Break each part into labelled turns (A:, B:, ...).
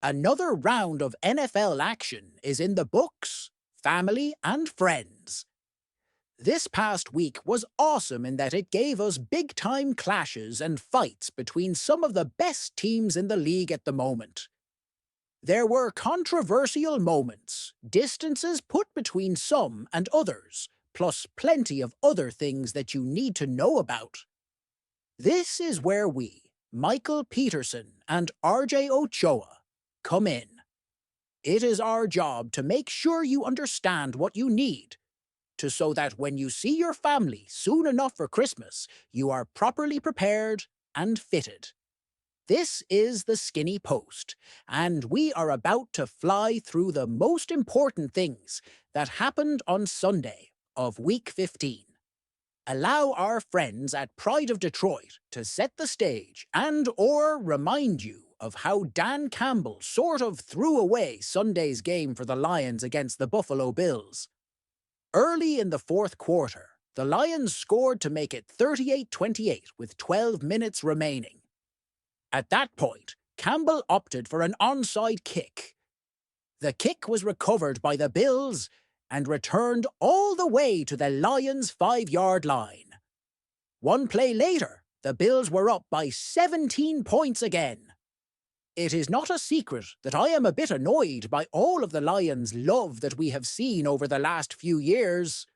A: Another round of NFL action is in the books, family, and friends. This past week was awesome in that it gave us big time clashes and fights between some of the best teams in the league at the moment. There were controversial moments, distances put between some and others, plus plenty of other things that you need to know about. This is where we, Michael Peterson and RJ Ochoa, come in. It is our job to make sure you understand what you need to so that when you see your family soon enough for Christmas, you are properly prepared and fitted. This is the Skinny Post, and we are about to fly through the most important things that happened on Sunday of Week 15. Allow our friends at Pride of Detroit to set the stage and or remind you of how Dan Campbell sort of threw away Sunday's game for the Lions against the Buffalo Bills. Early in the fourth quarter, the Lions scored to make it 38-28 with 12 minutes remaining. At that point, Campbell opted for an onside kick. The kick was recovered by the Bills and returned all the way to the Lions' 5-yard line. One play later, the Bills were up by 17 points again. It is not a secret that I am a bit annoyed by all of the Lions' love that we have seen over the last few years.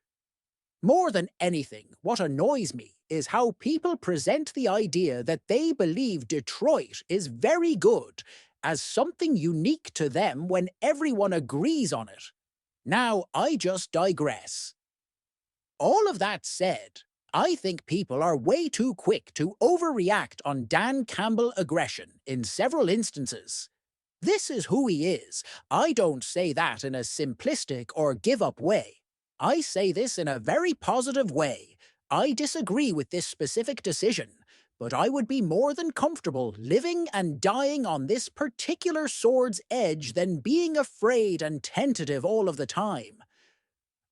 A: More than anything, what annoys me is how people present the idea that they believe Detroit is very good as something unique to them when everyone agrees on it. Now, I just digress. All of that said, I think people are way too quick to overreact on Dan Campbell aggression in several instances. This is who he is. I don't say that in a simplistic or give-up way. I say this in a very positive way. I disagree with this specific decision, but I would be more than comfortable living and dying on this particular sword's edge than being afraid and tentative all of the time.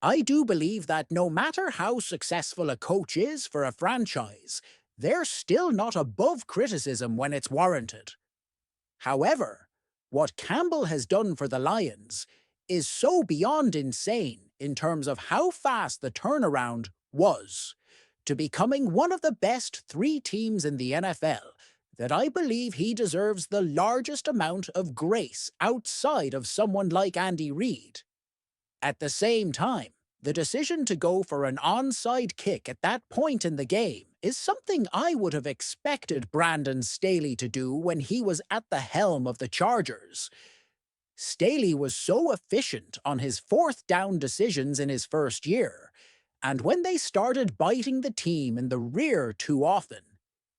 A: I do believe that no matter how successful a coach is for a franchise, they're still not above criticism when it's warranted. However, what Campbell has done for the Lions is so beyond insane in terms of how fast the turnaround was to becoming one of the best 3 teams in the NFL that I believe he deserves the largest amount of grace outside of someone like Andy Reid. At the same time, the decision to go for an onside kick at that point in the game is something I would have expected Brandon Staley to do when he was at the helm of the Chargers. Staley was so efficient on his fourth down decisions in his first year, and when they started biting the team in the rear too often,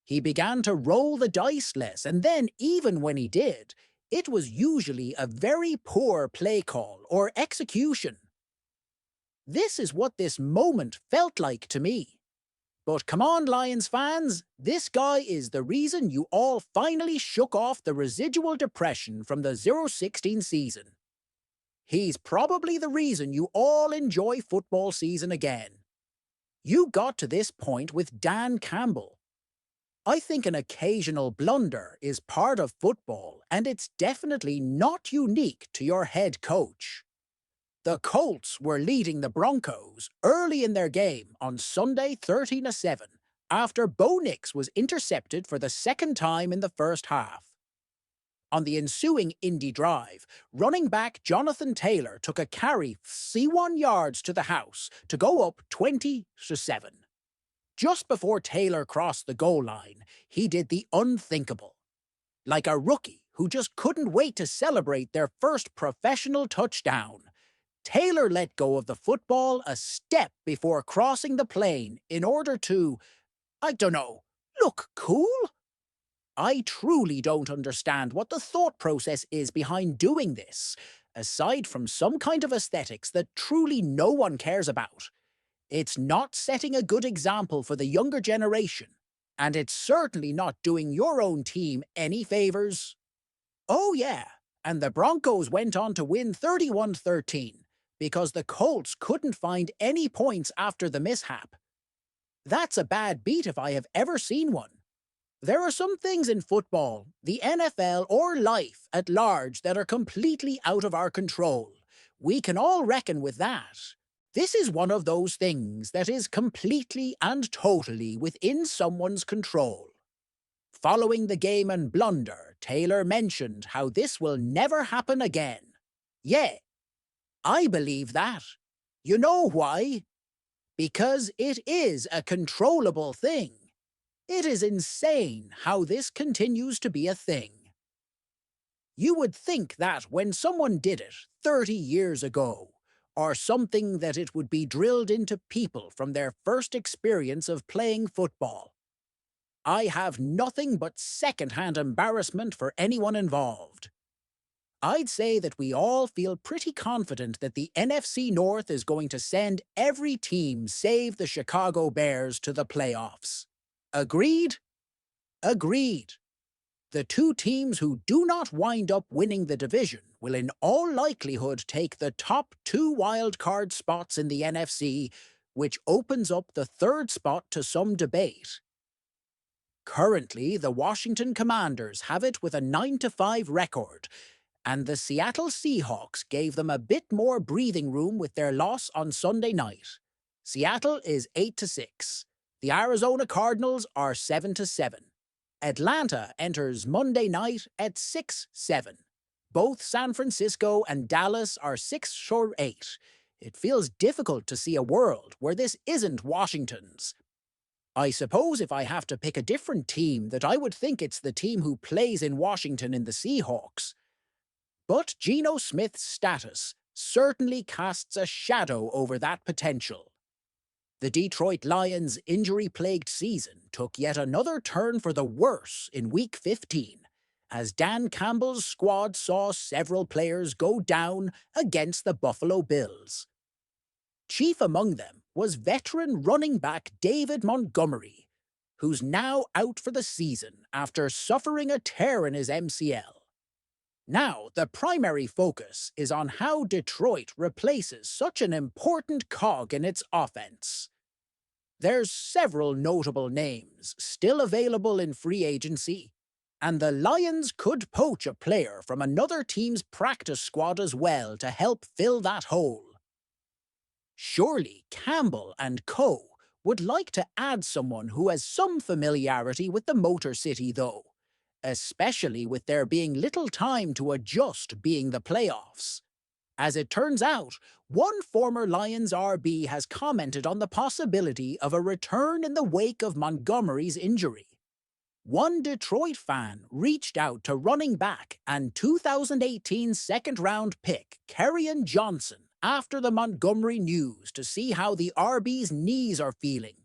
A: he began to roll the dice less, and then even when he did, it was usually a very poor play call or execution. This is what this moment felt like to me. But come on, Lions fans, this guy is the reason you all finally shook off the residual depression from the 0-16 season. He's probably the reason you all enjoy football season again. You got to this point with Dan Campbell. I think an occasional blunder is part of football, and it's definitely not unique to your head coach. The Colts were leading the Broncos early in their game on Sunday 13-7 after Bo Nix was intercepted for the second time in the first half. On the ensuing Indy drive, running back Jonathan Taylor took a carry 61 yards to the house to go up 20-7. Just before Taylor crossed the goal line, he did the unthinkable. Like a rookie who just couldn't wait to celebrate their first professional touchdown, Taylor let go of the football a step before crossing the plane in order to, I don't know, look cool? I truly don't understand what the thought process is behind doing this, aside from some kind of aesthetics that truly no one cares about. It's not setting a good example for the younger generation, and it's certainly not doing your own team any favors. Oh yeah, and the Broncos went on to win 31-13 because the Colts couldn't find any points after the mishap. That's a bad beat if I have ever seen one. There are some things in football, the NFL, or life at large that are completely out of our control. We can all reckon with that. This is one of those things that is completely and totally within someone's control. Following the game and blunder, Taylor mentioned how this will never happen again. Yeah, I believe that. You know why? Because it is a controllable thing. It is insane how this continues to be a thing. You would think that when someone did it 30 years ago, or something that it would be drilled into people from their first experience of playing football. I have nothing but second-hand embarrassment for anyone involved. I'd say that we all feel pretty confident that the NFC North is going to send every team save the Chicago Bears to the playoffs. Agreed? Agreed. The two teams who do not wind up winning the division will in all likelihood take the top two wildcard spots in the NFC, which opens up the third spot to some debate. Currently, the Washington Commanders have it with a 9-5 record, and the Seattle Seahawks gave them a bit more breathing room with their loss on Sunday night. Seattle is 8-6. The Arizona Cardinals are 7-7. Atlanta enters Monday night at 6-7. Both San Francisco and Dallas are 6-8. It feels difficult to see a world where this isn't Washington's. I suppose if I have to pick a different team, that I would think it's the team who plays in Washington in the Seahawks. But Geno Smith's status certainly casts a shadow over that potential. The Detroit Lions' injury-plagued season took yet another turn for the worse in Week 15, as Dan Campbell's squad saw several players go down against the Buffalo Bills. Chief among them was veteran running back David Montgomery, who's now out for the season after suffering a tear in his MCL. Now, the primary focus is on how Detroit replaces such an important cog in its offense. There's several notable names still available in free agency, and the Lions could poach a player from another team's practice squad as well to help fill that hole. Surely Campbell and co. would like to add someone who has some familiarity with the Motor City, though, especially with there being little time to adjust being the playoffs. As it turns out, one former Lions RB has commented on the possibility of a return in the wake of Montgomery's injury. One Detroit fan reached out to running back and 2018 second-round pick Kerryon Johnson after the Montgomery news to see how the RB's knees are feeling.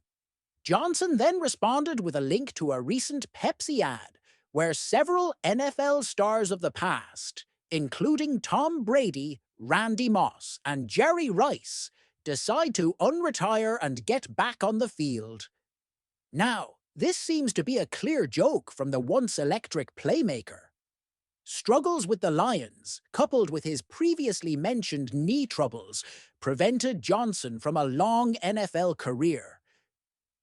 A: Johnson then responded with a link to a recent Pepsi ad where several NFL stars of the past, including Tom Brady, Randy Moss, and Jerry Rice, decide to unretire and get back on the field. Now, this seems to be a clear joke from the once electric playmaker. Struggles with the Lions, coupled with his previously mentioned knee troubles, prevented Johnson from a long NFL career.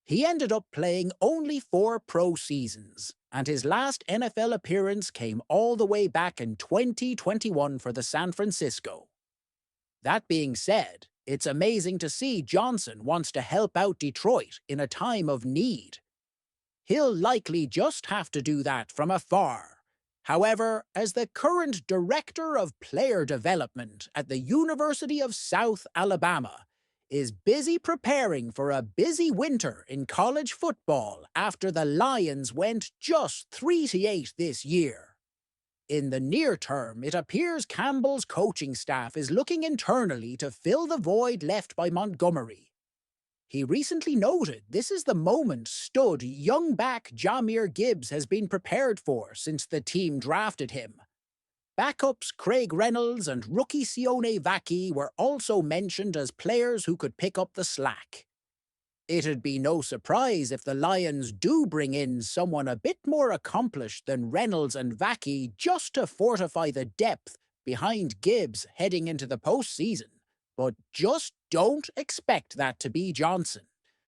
A: He ended up playing only 4 pro seasons, and his last NFL appearance came all the way back in 2021 for the San Francisco. That being said, it's amazing to see Johnson wants to help out Detroit in a time of need. He'll likely just have to do that from afar. However, as the current Director of Player Development at the University of South Alabama, is busy preparing for a busy winter in college football after the Lions went just 3-8 this year. In the near term, it appears Campbell's coaching staff is looking internally to fill the void left by Montgomery. He recently noted this is the moment stud young back Jahmyr Gibbs has been prepared for since the team drafted him. Backups Craig Reynolds and rookie Sione Vaki were also mentioned as players who could pick up the slack. It'd be no surprise if the Lions do bring in someone a bit more accomplished than Reynolds and Vaki just to fortify the depth behind Gibbs heading into the postseason. But just don't expect that to be Johnson.